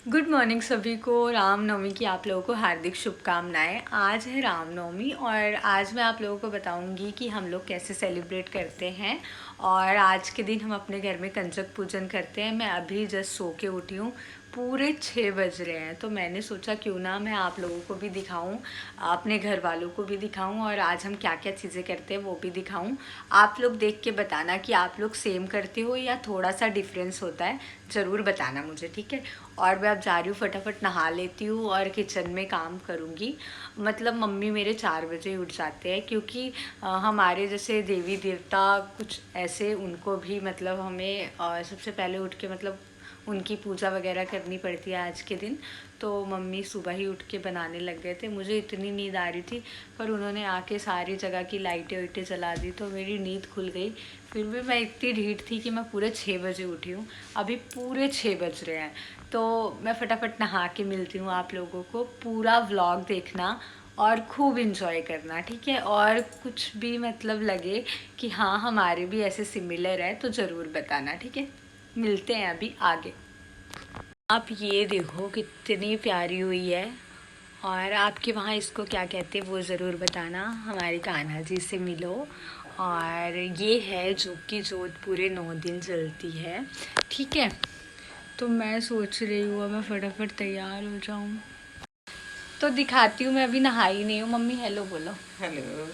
Good morning सभी को। रामनवमी की आप लोगों को हार्दिक शुभकामनाएं। आज है रामनवमी और आज मैं आप लोगों को बताऊंगी कि हम लोग कैसे सेलिब्रेट करते हैं। और आज के दिन हम अपने घर में कंजक पूजन करते हैं। मैं अभी जस्ट सो के उठी हूँ, पूरे 6 बज रहे हैं, तो मैंने सोचा क्यों ना मैं आप लोगों को भी दिखाऊं, अपने घर वालों को भी दिखाऊं और आज हम क्या क्या चीज़ें करते हैं वो भी दिखाऊं। आप लोग देख के बताना कि आप लोग सेम करते हो या थोड़ा सा डिफरेंस होता है, ज़रूर बताना मुझे, ठीक है। और मैं अब जा रही हूँ, फटाफट नहा लेती हूँ और किचन में काम करूँगी। मतलब मम्मी मेरे 4 बजे उठ जाते हैं, क्योंकि हमारे जैसे देवी देवता कुछ ऐसे, उनको भी मतलब हमें सबसे पहले उठ के मतलब उनकी पूजा वगैरह करनी पड़ती है आज के दिन। तो मम्मी सुबह ही उठ के बनाने लग गए थे। मुझे इतनी नींद आ रही थी, पर उन्होंने आके सारी जगह की लाइटें वाइटें जला दी, तो मेरी नींद खुल गई। फिर भी मैं इतनी ढीठ थी कि मैं पूरे 6 बजे उठी हूँ। अभी पूरे 6 बज रहे हैं, तो मैं फटाफट नहा के मिलती हूँ आप लोगों को। पूरा व्लॉग देखना और खूब इंजॉय करना, ठीक है। और कुछ भी मतलब लगे कि हाँ हमारे भी ऐसे सिमिलर है तो ज़रूर बताना, ठीक है। मिलते हैं अभी आगे। आप ये देखो कितनी प्यारी हुई है, और आपके वहाँ इसको क्या कहते हैं वो ज़रूर बताना। हमारे कान्हा जी से मिलो। और ये है जो कि जोत पूरे 9 दिन जलती है, ठीक है। तो मैं सोच रही हूँ मैं फटाफट तैयार हो जाऊँ, तो दिखाती हूँ। मैं अभी नहाई नहीं हूँ। मम्मी हेलो बोलो। हेलो।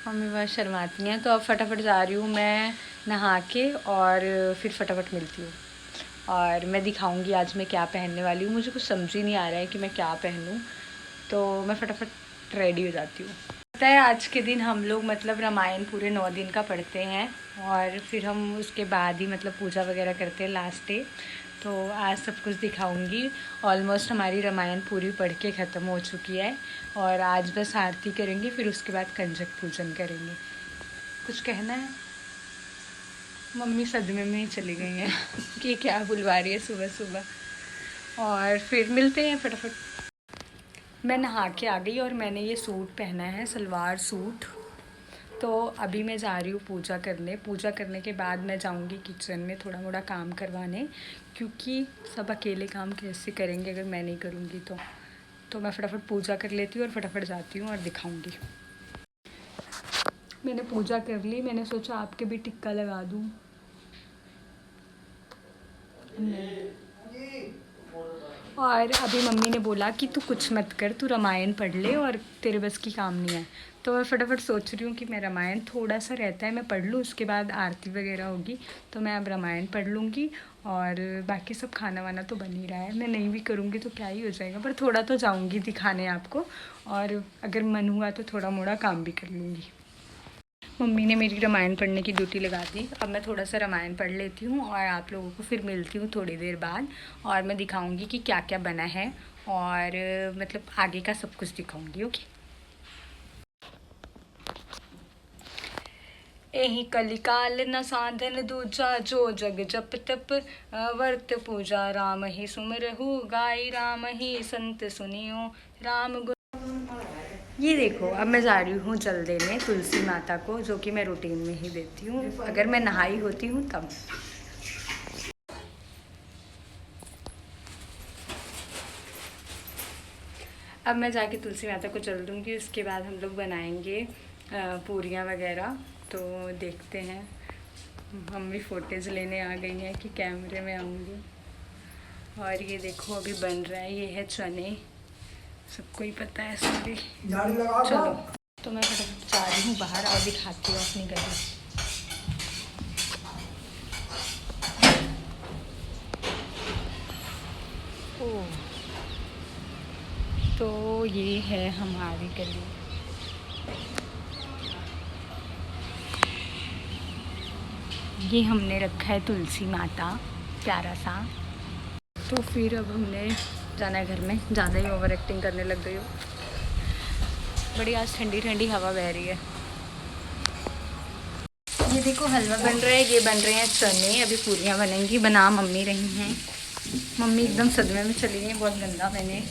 मम्मी बहुत शर्माती हैं, तो अब फटाफट जा रही हूँ मैं नहा के, और फिर फटाफट मिलती हूँ। और मैं दिखाऊंगी आज मैं क्या पहनने वाली हूँ। मुझे कुछ समझ ही नहीं आ रहा है कि मैं क्या पहनूँ, तो मैं फटाफट रेडी हो जाती हूँ। पता है आज के दिन हम लोग मतलब रामायण पूरे 9 दिन का पढ़ते हैं, और फिर हम उसके बाद ही मतलब पूजा वगैरह करते हैं लास्ट डे। तो आज सब कुछ दिखाऊंगी। ऑलमोस्ट हमारी रामायण पूरी पढ़ के ख़त्म हो चुकी है, और आज बस आरती करेंगे, फिर उसके बाद कंजक पूजन करेंगे। कुछ कहना है? मम्मी सदमे में ही चली गई हैं कि क्या बुलवा रही है सुबह सुबह। और फिर मिलते हैं फटाफट। मैं नहा के आ गई और मैंने ये सूट पहना है, सलवार सूट। तो अभी मैं जा रही हूँ पूजा करने। पूजा करने के बाद मैं जाऊँगी किचन में थोड़ा मोड़ा काम करवाने, क्योंकि सब अकेले काम कैसे करेंगे अगर मैं नहीं करूँगी तो मैं फटाफट पूजा कर लेती हूँ और फटाफट जाती हूँ और दिखाऊँगी। मैंने पूजा कर ली, मैंने सोचा आपके भी टिक्का लगा दूँ। और अभी मम्मी ने बोला कि तू कुछ मत कर, तू रामायण पढ़ ले और तेरे बस की काम नहीं है। तो मैं फटाफट सोच रही हूँ कि मैं रामायण थोड़ा सा रहता है मैं पढ़ लूँ, उसके बाद आरती वगैरह होगी, तो मैं अब रामायण पढ़ लूँगी। और बाकी सब खाना वाना तो बन ही रहा है, मैं नहीं भी करूँगी तो क्या ही हो जाएगा, पर थोड़ा तो जाऊँगी दिखाने आपको, और अगर मन हुआ तो थोड़ा मोड़ा काम भी कर लूँगी। मम्मी ने मेरी रामायण पढ़ने की ड्यूटी लगा दी। अब मैं थोड़ा सा रामायण पढ़ लेती हूँ और आप लोगों को फिर मिलती हूँ थोड़ी देर बाद, और मैं दिखाऊंगी कि क्या क्या बना है, और मतलब आगे का सब कुछ दिखाऊंगी। ओके। एही कलिकाल न साधन दूजा, जो जग जप तप वर्त पूजा। राम ही सुमरहु गाई, राम ही संत सुनियो, राम गुण। ये देखो अब मैं जा रही हूँ जल देने तुलसी माता को, जो कि मैं रूटीन में ही देती हूँ अगर मैं नहाई होती हूँ तब। अब मैं जाके तुलसी माता को जल दूँगी, उसके बाद हम लोग बनाएंगे पूरियाँ वगैरह। तो देखते हैं। मम्मी फोटेज लेने आ गई हैं कि कैमरे में आऊँगी। और ये देखो अभी बन रहा है, ये है चने, सबको ही पता है सॉरी। चलो तो मैं फटाफट जा रही हूँ बाहर और दिखाती हूँ अपनी गली। तो ये है हमारी गली। ये हमने रखा है तुलसी माता, प्यारा सा। तो फिर अब हमने जाना है घर में। ज़्यादा ही ओवर एक्टिंग करने लग गई हो। बड़ी आज ठंडी ठंडी हवा बह रही है। ये देखो हलवा बन रहा है, ये बन रहे हैं चने, अभी पूरियाँ बनेंगी। बना मम्मी रही हैं। मम्मी एकदम सदमे में चली गई, बहुत गंदा मैंने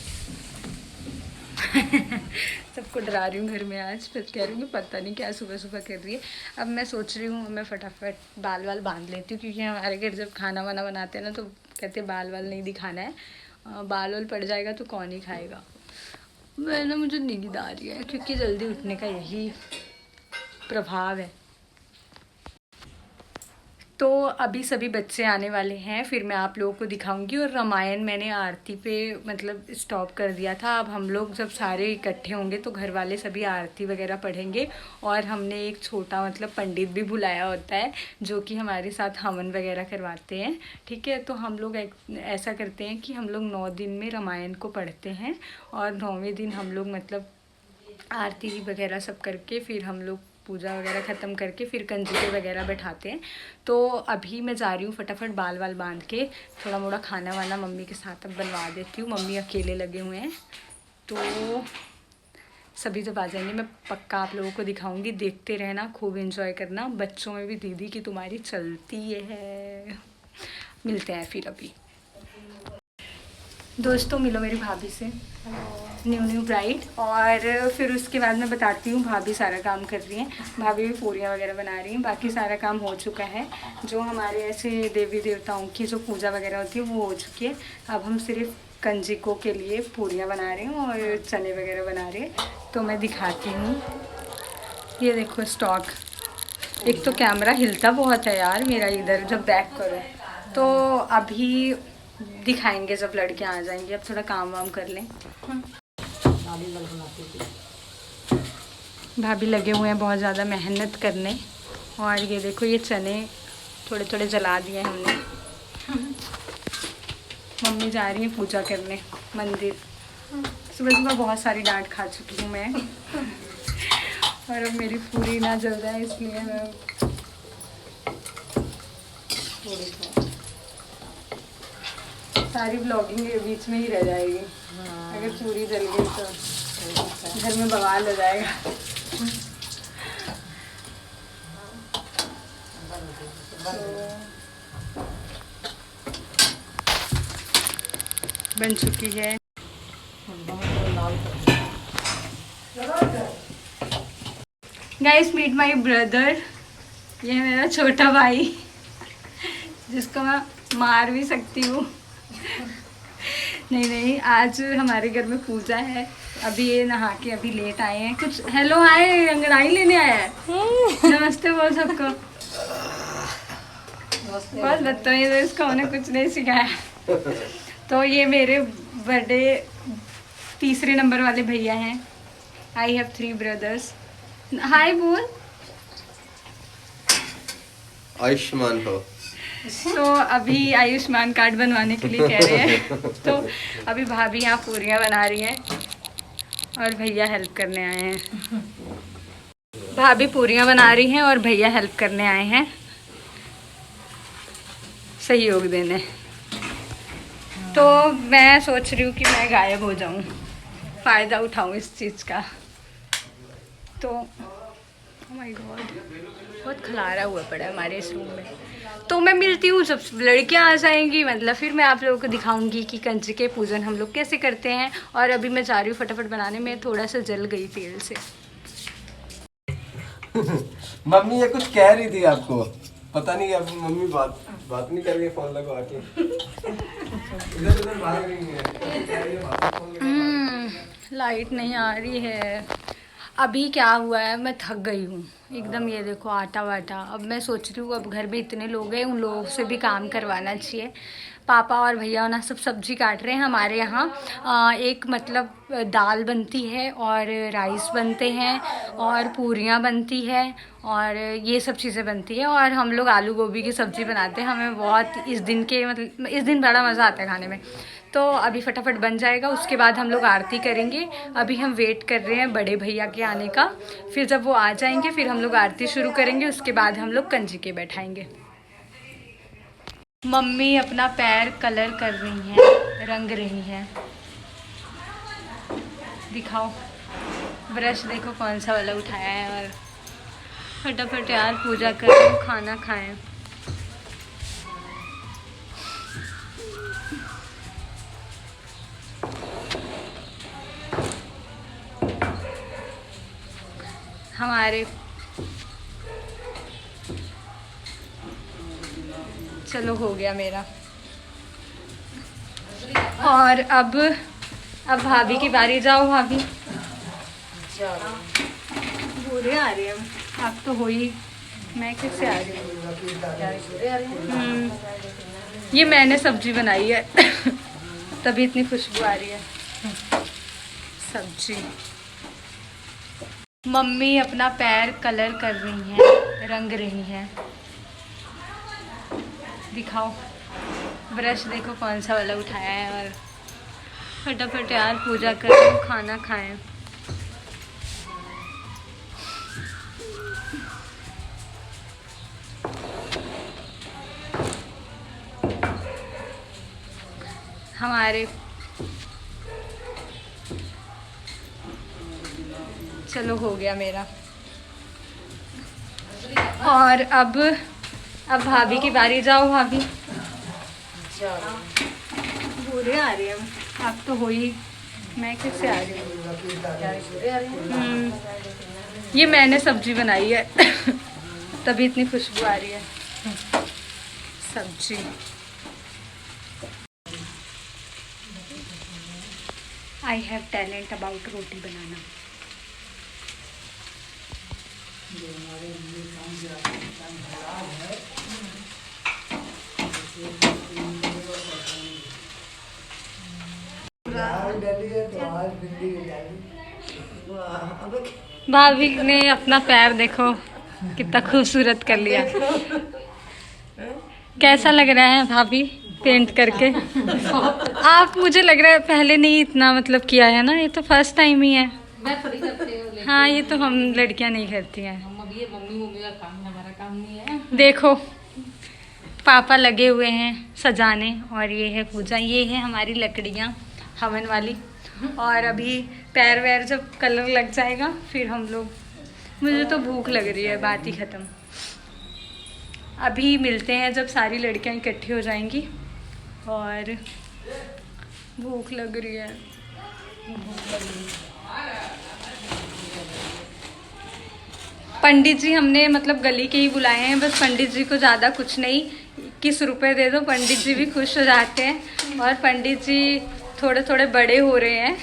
सबको डरा रही हूँ घर में आज। फिर कह रही हूँ कि पता नहीं क्या सुबह सुबह कर रही है। अब मैं सोच रही हूँ मैं फटाफट बाल वाल बांध लेती हूँ, क्योंकि हमारे घर जब खाना वाना बनाते हैं ना तो कहते बाल वाल नहीं दिखाना है। बाल वाल पड़ जाएगा तो कौन ही खाएगा। वरना मुझे नींद आ रही है क्योंकि जल्दी उठने का यही प्रभाव है। तो अभी सभी बच्चे आने वाले हैं, फिर मैं आप लोगों को दिखाऊंगी। और रामायण मैंने आरती पे मतलब स्टॉप कर दिया था। अब हम लोग जब सारे इकट्ठे होंगे तो घर वाले सभी आरती वगैरह पढ़ेंगे। और हमने एक छोटा मतलब पंडित भी बुलाया होता है जो कि हमारे साथ हवन वगैरह करवाते हैं। ठीक है, तो हम लोग ऐसा करते हैं कि हम लोग 9 दिन में रामायण को पढ़ते हैं और 9वें दिन हम लोग मतलब आरती वगैरह सब करके फिर हम लोग पूजा वगैरह ख़त्म करके फिर कंजके वगैरह बैठाते हैं। तो अभी मैं जा रही हूँ फटाफट बाल वाल बांध के थोड़ा मोड़ा खाना वाना मम्मी के साथ अब बनवा देती हूँ। मम्मी अकेले लगे हुए हैं तो सभी जब आ जाएंगे मैं पक्का आप लोगों को दिखाऊंगी। देखते रहना, खूब एंजॉय करना। बच्चों में भी दीदी की तुम्हारी चलती है। मिलते हैं फिर अभी। दोस्तों मिलो मेरी भाभी से, न्यू ब्राइड। और फिर उसके बाद मैं बताती हूँ भाभी सारा काम कर रही हैं। भाभी भी पूरियाँ वगैरह बना रही हैं। बाकी सारा काम हो चुका है। जो हमारे ऐसे देवी देवताओं की जो पूजा वगैरह होती है वो हो चुकी है। अब हम सिर्फ कंजिकों के लिए पूरियाँ बना रहे हैं और चने वगैरह बना रहे हैं। तो मैं दिखाती हूँ। ये देखो स्टॉक। एक तो कैमरा हिलता बहुत है यार मेरा इधर जब बैक करो। तो अभी दिखाएंगे जब लड़के आ जाएंगे। अब थोड़ा काम वाम कर लें। भाभी लगे हुए हैं बहुत ज़्यादा मेहनत करने। और ये देखो ये चने थोड़े थोड़े जला दिए हमने। मम्मी जा रही है पूजा करने मंदिर। सुबह सुबह बहुत सारी डांट खा चुकी हूँ मैं। और अब मेरी पूरी ना जल जाए इसलिए मैं सारी ब्लॉगिंग के बीच में ही रह जाएगी। अगर पूरी जल गई तो घर में बवाल हो जाएगा। बन चुकी है। Guys meet my brother. ये है मेरा छोटा भाई जिसको मैं मार भी सकती हूँ। नहीं, आज हमारे घर में पूजा है। अभी ये नहा के अभी लेट आए हैं। कुछ हेलो आए अंगड़ाई लेने आया है। नमस्ते बोल सबको। बहुत बदतमीज है, इसको हमने कुछ नहीं सिखाया। तो ये मेरे बड़े तीसरे नंबर वाले भैया हैं। I have 3 brothers. हाय बोल। आयुष्मान हो। तो अभी आयुष्मान कार्ड बनवाने के लिए कह रहे हैं। तो अभी भाभी यहाँ पूरियाँ बना रही हैं और भैया हेल्प करने आए हैं। भाभी पूरियाँ बना रही हैं और भैया हेल्प करने आए हैं सहयोग देने। तो मैं सोच रही हूँ कि मैं गायब हो जाऊँ, फ़ायदा उठाऊँ इस चीज़ का। तो ओह माय गॉड बहुत खलारा हुआ पड़ा है हमारे इस रूम में। तो मैं मिलती हूँ जब लड़कियाँ आ जाएंगी। मतलब फिर मैं आप लोगों को दिखाऊंगी कि कंजिके पूजन हम लोग कैसे करते हैं। और अभी मैं जा रही हूँ फटाफट बनाने में। थोड़ा सा जल गई तेल से। मम्मी ये कुछ कह रही थी आपको, पता नहीं अब मम्मी बात नहीं कर रही है, फोन लगा के इधर उधर भाग रही है। लाइट नहीं आ रही है। अभी क्या हुआ है, मैं थक गई हूँ एकदम। ये देखो आटा वाटा। अब मैं सोच रही हूँ अब घर में इतने लोग हैं, उन लोगों से भी काम करवाना चाहिए। पापा और भैया ना सब सब्जी काट रहे हैं। हमारे यहाँ एक मतलब दाल बनती है और राइस बनते हैं और पूरियाँ बनती है और ये सब चीज़ें बनती है। और हम लोग आलू गोभी की सब्ज़ी बनाते हैं। हमें बहुत इस दिन के मतलब इस दिन बड़ा मज़ा आता है खाने में। तो अभी फटाफट बन जाएगा, उसके बाद हम लोग आरती करेंगे। अभी हम वेट कर रहे हैं बड़े भैया के आने का। फिर जब वो आ जाएंगे फिर हम लोग आरती शुरू करेंगे। उसके बाद हम लोग कंजिके बैठाएंगे। मम्मी अपना पैर कलर कर रही हैं, रंग रही हैं। दिखाओ ब्रश देखो कौन सा वाला उठाया है। और फटाफट यार पूजा करें, खाना खाएं। हमारे चलो हो गया मेरा। और अब भाभी की बारी। जाओ भाभी। बुरे आ रही है आप तो हो ही, मैं कैसे आ रही हूँ। ये मैंने सब्जी बनाई है तभी इतनी खुशबू आ रही है सब्जी। मम्मी अपना पैर कलर कर रही हैं, रंग रही हैं। दिखाओ ब्रश देखो कौन सा वाला उठाया है। और फटाफट यार पूजा करें, खाना खाएं। हमारे चलो हो गया मेरा। और अब भाभी की बारी। जाओ भाभी। बुरे आ रही है आप तो हो ही, मैं कैसे आ रही हूँ। ये मैंने सब्जी बनाई है तभी इतनी खुशबू आ रही है सब्जी। आई हैव टैलेंट अबाउट रोटी बनाना। भाभी ने अपना पैर देखो कितना खूबसूरत कर लिया। कैसा लग रहा है भाभी पेंट करके? आप, मुझे लग रहा है पहले नहीं इतना मतलब किया है ना, ये तो फर्स्ट टाइम ही है। मैं थोड़ी करती हूँ। हाँ ये तो हम लड़कियां नहीं करती हैं। मम्मी का काम है, हमारा काम नहीं है। देखो पापा लगे हुए हैं सजाने और ये है पूजा। ये है हमारी लकड़ियाँ हवन वाली। और अभी पैर वैर जब कलर लग जाएगा फिर हम लोग। मुझे तो भूख लग रही है, बात ही ख़त्म। अभी मिलते हैं जब सारी लड़कियां इकट्ठी हो जाएंगी। और भूख लग रही है। पंडित जी हमने मतलब गली के ही बुलाए हैं बस। पंडित जी को ज़्यादा कुछ नहीं, 21 रुपये दे दो, पंडित जी भी खुश हो जाते हैं। और पंडित जी थोड़े थोड़े बड़े हो रहे हैं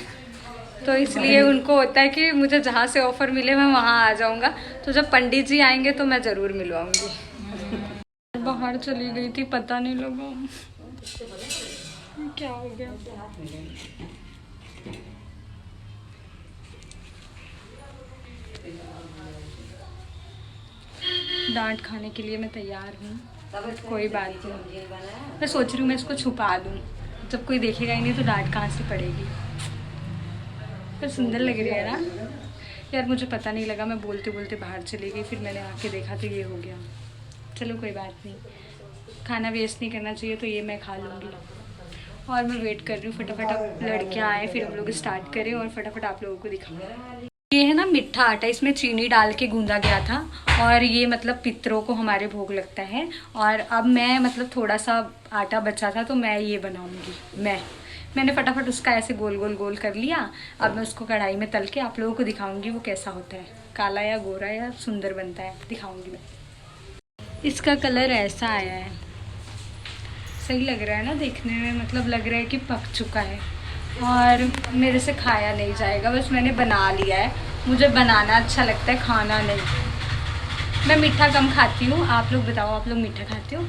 तो इसलिए उनको होता है कि मुझे जहाँ से ऑफ़र मिले मैं वहाँ आ जाऊँगा। तो जब पंडित जी आएंगे तो मैं ज़रूर मिलवाऊँगी। बाहर चली गई थी, पता नहीं लगा क्या हो गया। डांट खाने के लिए मैं तैयार हूँ, कोई बात नहीं। मैं सोच रही हूँ मैं इसको छुपा दूँ, जब कोई देखेगा ही नहीं तो डांट कहाँ से पड़ेगी। पर सुंदर लग रही है ना यार। मुझे पता नहीं लगा, मैं बोलते बोलते बाहर चली गई, फिर मैंने आके देखा तो ये हो गया। चलो कोई बात नहीं, खाना वेस्ट नहीं करना चाहिए, तो ये मैं खा लूँगी। और मैं वेट कर रही हूँ फटाफट आप लड़कियाँ आए फिर हम लोग स्टार्ट करें और फटाफट आप लोगों को दिखाऊँ। ये है ना मिठा आटा, इसमें चीनी डाल के गूंदा गया था। और ये मतलब पितरों को हमारे भोग लगता है। और अब मैं मतलब थोड़ा सा आटा बचा था तो मैं ये बनाऊंगी। मैंने फटाफट उसका ऐसे गोल गोल गोल कर लिया। अब मैं उसको कढ़ाई में तल के आप लोगों को दिखाऊंगी वो कैसा होता है, काला या गोरा या सुंदर बनता है, दिखाऊंगी मैं। इसका कलर ऐसा आया है, सही लग रहा है ना देखने में, मतलब लग रहा है कि पक चुका है। और मेरे से खाया नहीं जाएगा, बस मैंने बना लिया है। मुझे बनाना अच्छा लगता है, खाना नहीं। मैं मीठा कम खाती हूँ। आप लोग बताओ, आप लोग मीठा खाते हो?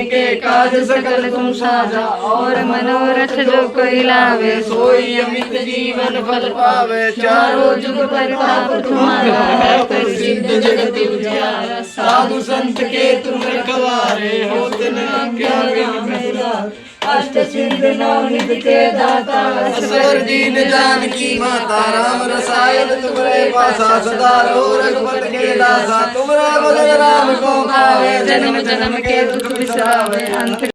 के काज सकल तुम साजा और मनोरथ जो कोई लावे सोई अमित जीवन फल पावे। चारों जुग प्रताप तुम्हारा है प्रसिद्ध जगत उजियारा। साधु संत के तुम रखवारे हो तिन क्या मेरा। अष्ट सिद्ध नवनिधि के दाता असवर दीन जानकी माता। राम रसायन तुम्हारे पासा सदा रहो रघुपत के दासा। तुम्हारा भजन राम को भावे जन्म जन्म के दुख बिसरावे। अंत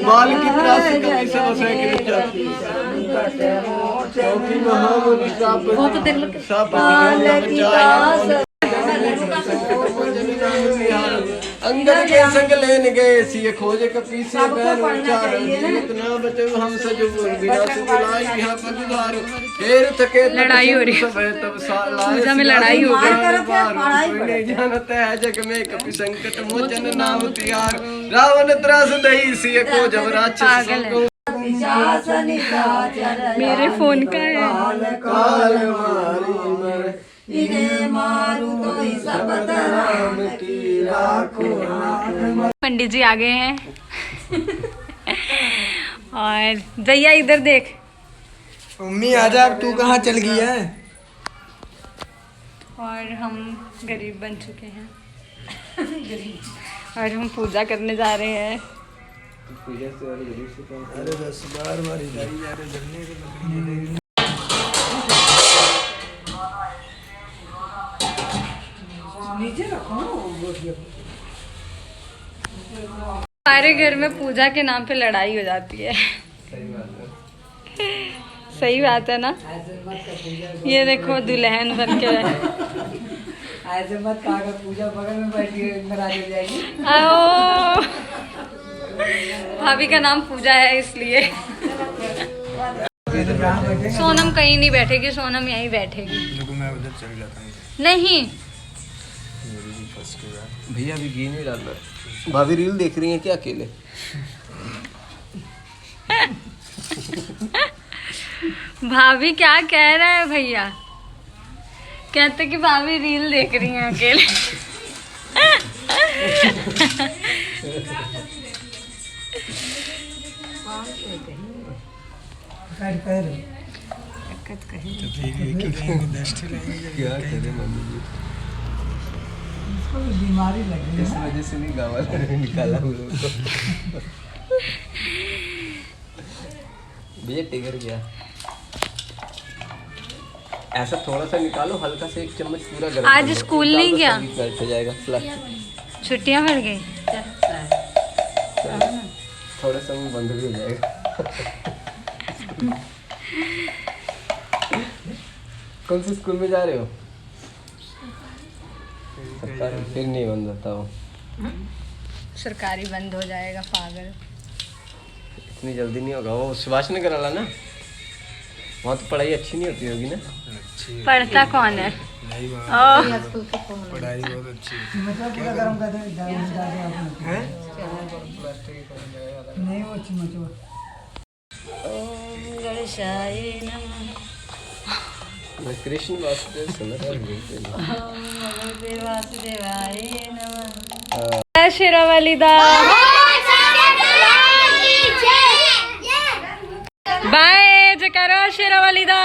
बाल की त्रास कभी सब चौकी महामुनि साप अंगद के संग लेन गए सी खोज कपी से बैर उचार जीवित ना बचे हम सजबूर बिना सुलाई यहाँ पगुधार फेर थके लड़ाई हो रही है तब पूजा में लड़ाई हो गई जानत है जग में कपि संकट मोचन नाम तिहार रावण त्रास दही सी को जब राक्षस को मेरे फोन का है। काल मारी मर इन्हें मारू तो सब राम की राखो। पंडित जी आ गए हैं और जैया इधर देख। मम्मी आजा, अब तू कहाँ चल गई है? और हम गरीब बन चुके हैं और हम पूजा करने जा रहे हैं। अरे 10 बार मारी जा रहे धरने के नीचे रखो हमारे घर में पूजा के नाम पे लड़ाई हो जाती है। सही बात है ना। ये देखो दुल्हन बन के ऐसे मत कहा, पूजा बगल में बैठी नाराज हो जाएगी। आओ, भाभी का नाम पूजा है इसलिए। सोनम कहीं नहीं बैठेगी, सोनम यहीं बैठेगी। मैं उधर चल जाता हूँ। नहीं भैया अभी घी नहीं डालना। भाभी रील देख रही है क्या अकेले? भाभी क्या कह रहा है भैया? कहते कि भाभी रील देख रही हैं अकेले। क्या करे मम्मी जी, बीमारी लग गई इस वजह से नहीं गावा निकाला हम लोग को। भैया टिगर गया। ऐसा थोड़ा सा निकालो, हल्का से 1 चम्मच पूरा गरम आज कर लो। स्कूल डाल नहीं दो, गया? संगीत बैठ जाएगा फ्लश। छुट्टियां पड़ गई। थोड़ा सा मुंह बंद भी हो जाएगा। कौन से स्कूल में जा रहे हो? सरकारी, फिर नहीं बंद होता वो। सरकारी बंद हो जाएगा पागल। इतनी जल्दी नहीं होगा। वो सुभाष नगर वाला ना, वहाँ तो पढ़ाई अच्छी नहीं होती होगी ना? पढ़ता कौन है? पढ़ाई बहुत अच्छी है। मतलब पूरा गरम कर दे हैं? नहीं वो चम्मच ओम गणेशाय नमः। मैं कृष्ण वासुदेव सुन रहा हूँ। भगवते वासुदेवाय नमः। जय शेरावालीदा। बाय, जयकारा शेरावालीदा।